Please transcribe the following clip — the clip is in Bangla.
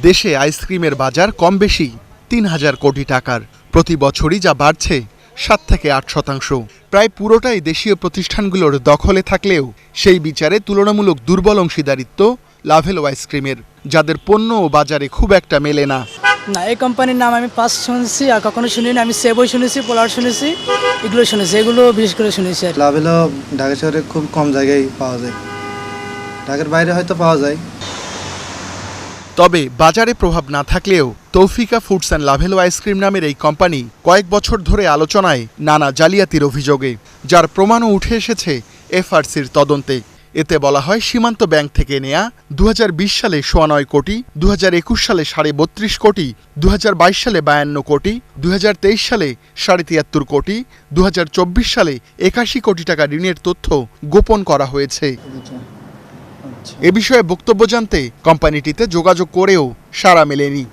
দেশে আইসক্রিমের বাজার কম বেশি ৩,০০০ কোটি টাকার। প্রতি বছরই যা বাড়ছে ৭ থেকে ৮%। প্রায় পুরোটাই দেশীয় প্রতিষ্ঠানগুলোর দখলে থাকলেও সেই বিচারে তুলনামূলক দুর্বল অংশীদারিত্ব লাভেলো আইসক্রিমের, যাদের পণ্য ও বাজারে খুব একটা মেলে না। না, এই কোম্পানির নাম আমি ফার্স্ট শুনছি, আর কখনো শুনিনি। আমি সেবই শুনেছি, পোলার শুনেছি, এগুলো শুনেছি, এগুলো বিশেষ করে শুনেছি। আর লাভেলো ঢাকা শহরে খুব কম জায়গায় পাওয়া যায়, ঢাকার বাইরে হয়তো পাওয়া যায়। তবে বাজারে প্রভাব না থাকলেও Tofika foods and Lovello ice cream নামের এই কোম্পানি কয়েক বছর ধরে আলোচনায় নানা জালিয়াতির অভিযোগে, যার প্রমাণও উঠে এসেছে এফআরসির তদন্তে। এতে বলা হয়, সীমান্ত ব্যাংক থেকে নেয়া 2020 সালে 9.25 কোটি, 2021 সালে 32.5 কোটি, 2022 সালে 52 কোটি, 2023 সালে 73.5 কোটি, 2024 সালে 81 কোটি টাকা ঋণের তথ্য গোপন করা হয়েছে। এ বিষয়ে বক্তব্য জানতে কোম্পানিটিতে যোগাযোগ করেও সাড়া মেলেনি।